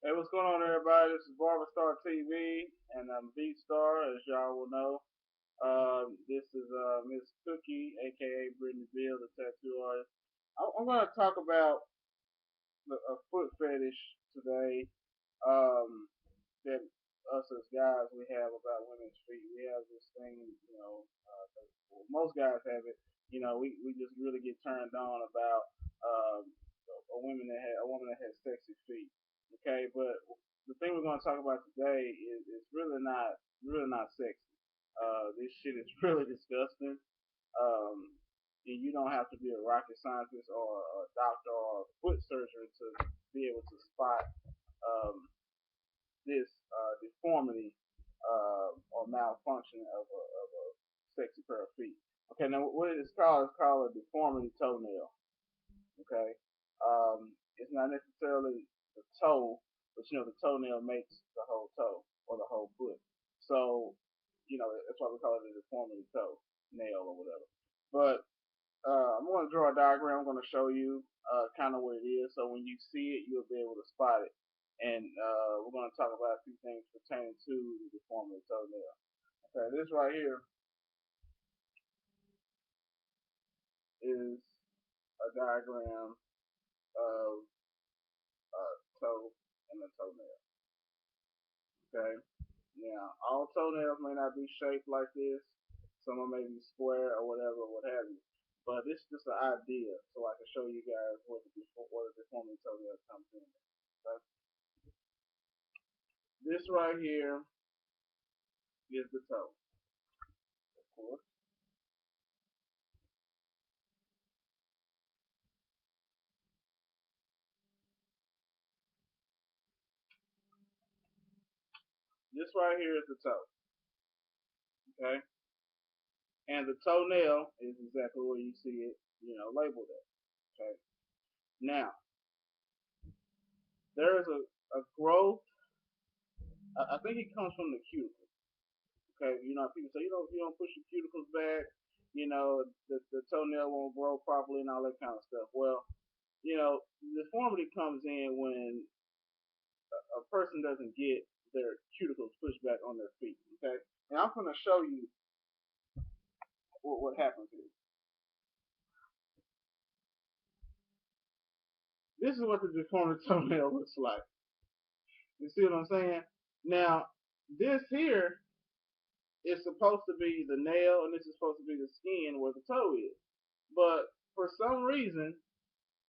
Hey, what's going on, everybody? This is Barberstar TV, and I'm B-Star, as y'all will know. This is Miss Cookie, aka Brittany Bill, the tattoo artist. I'm going to talk about a foot fetish today. Um, that us as guys we have about women's feet. We have this thing, well, most guys have it. We just really get turned on about a woman that has sexy feet. Okay, but the thing we're going to talk about today is really not sexy. This shit is really disgusting. Um, and you don't have to be a rocket scientist or a doctor or a foot surgeon to be able to spot um, this deformity or malfunction of a sexy pair of feet. Okay, now what it is called is called a deformity toenail. Okay, it's not necessarily the toe, but the toenail makes the whole toe or the whole foot. So that's why we call it a deformity toe nail or whatever. But I'm going to draw a diagram. I'm going to show you kind of what it is. So when you see it, you'll be able to spot it. And we're going to talk about a few things pertaining to the deformity toenail. Okay, this right here is a diagram of a toe and a toenail. Okay, now all toenails may not be shaped like this. Some of them may be square or whatever, what have you. But this is just an idea, so I can show you guys what a deformity toenail comes in. Okay? This right here is the toe, of course. This right here is the toe, okay? And the toenail is exactly where you see it, labeled at, okay? Now, there is a growth. I think it comes from the cuticle, okay? People say, if you don't push your cuticles back, the toenail won't grow properly and all that kind of stuff. Well, deformity comes in when a person doesn't get their cuticles pushed back on their feet, okay? And I'm going to show you what happens here. This is what the deformed toenail looks like. You see what I'm saying? Now, this here is supposed to be the nail, and this is supposed to be the skin where the toe is. But for some reason,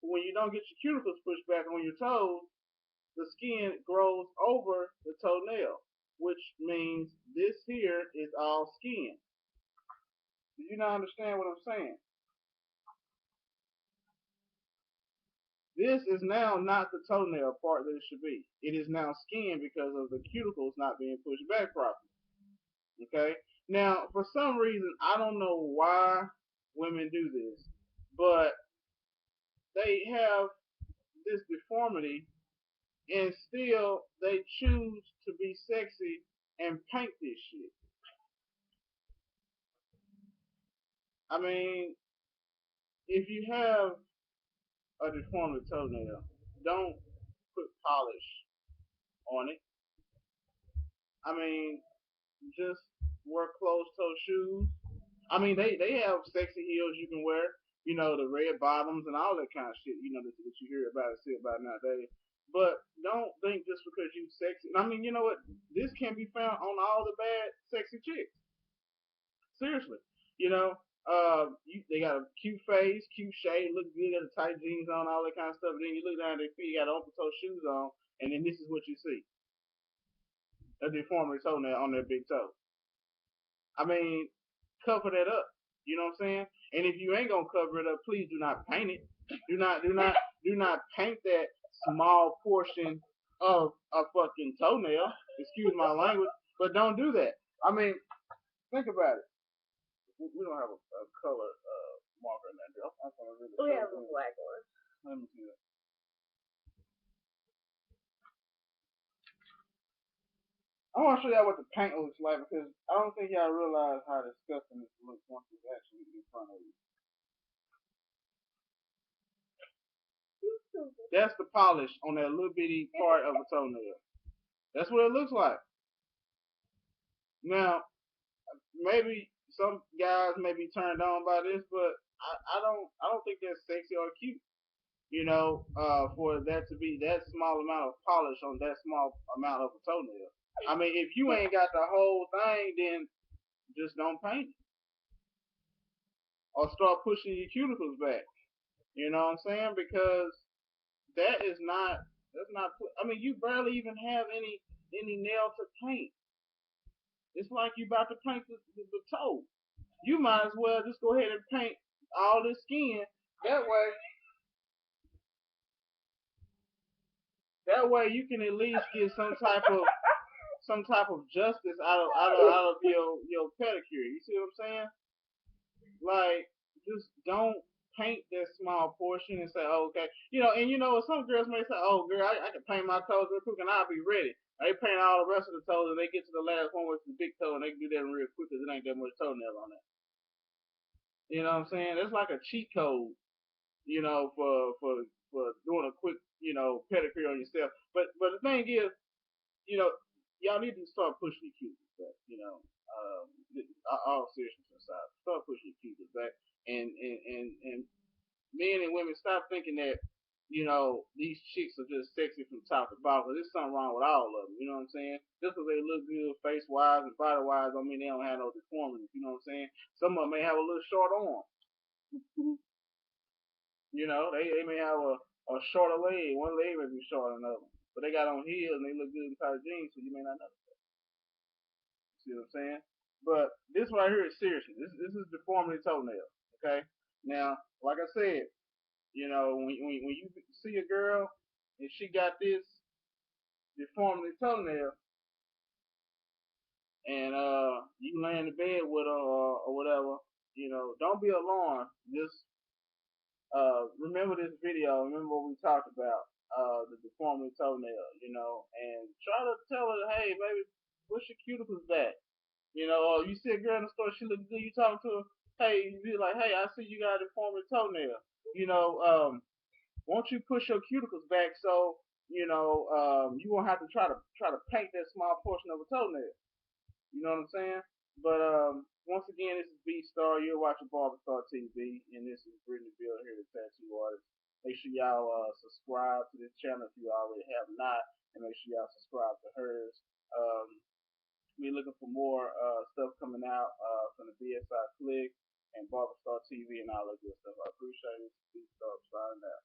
when you don't get your cuticles pushed back on your toes, the skin grows over the toenail, which means this here is all skin. Do you not understand what I'm saying? This is now not the toenail part that it should be. It is now skin because of the cuticles not being pushed back properly. Okay? Now, for some reason, I don't know why women do this, but they have this deformity and still they choose to be sexy and paint this shit. I mean, if you have a deformed toenail, don't put polish on it. I mean, just wear closed toe shoes. I mean, they have sexy heels you can wear. The red bottoms and all that kind of shit. That you hear about and see about nowadays. But don't think just because you sexy. I mean, you know what? This can be found on all the bad sexy chicks. Seriously, they got a cute face, cute shape, look good, got the tight jeans on, all that kind of stuff. And then you look down at their feet, got open toe shoes on, and then this is what you see: a deformity toenail on their big toe. I mean, cover that up. You know what I'm saying? And if you ain't gonna cover it up, please do not paint it. Do not paint that small portion of a fucking toenail. Excuse my language, but don't do that. I mean, think about it. We don't have a color marker in that. I'm gonna really. We have a black one. Let me see that. I want to show y'all what the paint looks like because I don't think y'all realize how disgusting this looks once it's actually in front of you. That's the polish on that little bitty part of a toenail. That's what it looks like. Now, maybe some guys may be turned on by this, but I don't think that's sexy or cute. For that to be that small amount of polish on that small amount of a toenail. I mean, if you ain't got the whole thing, then just don't paint it or start pushing your cuticles back. You know what I'm saying? Because that is not that's not. I mean, you barely even have any nail to paint. It's like you about to paint the toe. You might as well just go ahead and paint all this skin. That way, that way you can at least get some type of justice out of your pedicure. You see what I'm saying? Like, just don't paint that small portion and say, oh, okay. Some girls may say, oh, girl, I can paint my toes real quick and I'll be ready. They paint all the rest of the toes and they get to the last one, which is the big toe, and they can do that real quick because it ain't that much toenail on it. You know what I'm saying? It's like a cheat code, for doing a quick, pedicure on yourself. But the thing is, you know, y'all need to start pushing your cuticles back. All seriousness aside, start pushing your cuticles back, and men and women stop thinking that these chicks are just sexy from top to bottom. Cause there's something wrong with all of them. You know what I'm saying? Just because they look good face wise and body wise, don't mean they don't have no deformities. You know what I'm saying? Some of them may have a little short arm. They may have a shorter leg. One leg may be shorter than another. But they got on heels and they look good in tight jeans, so you may not know. See what I'm saying? But this right here is serious. This is deformity toenail. Okay. Now, like I said, when you see a girl and she got this deformity toenail, and you lay in the bed with her or whatever, don't be alarmed. Just remember this video. Remember what we talked about, the deformity toenail, and try to tell her, hey, baby, push your cuticles back. Or you see a girl in the store, she looks good, you talking to her, hey, you be like, hey, I see you got a deformity toenail. Won't you push your cuticles back so you won't have to try to paint that small portion of a toenail. You know what I'm saying? But once again, this is B Star. You're watching Barber Star TV, and this is Brittany Bill here, the tattoo artist. Make sure y'all subscribe to this channel if you already have not, and make sure y'all subscribe to hers. We're looking for more stuff coming out from the BSI Click and Barber Star TV and all that good stuff. I appreciate it. B Star signing out.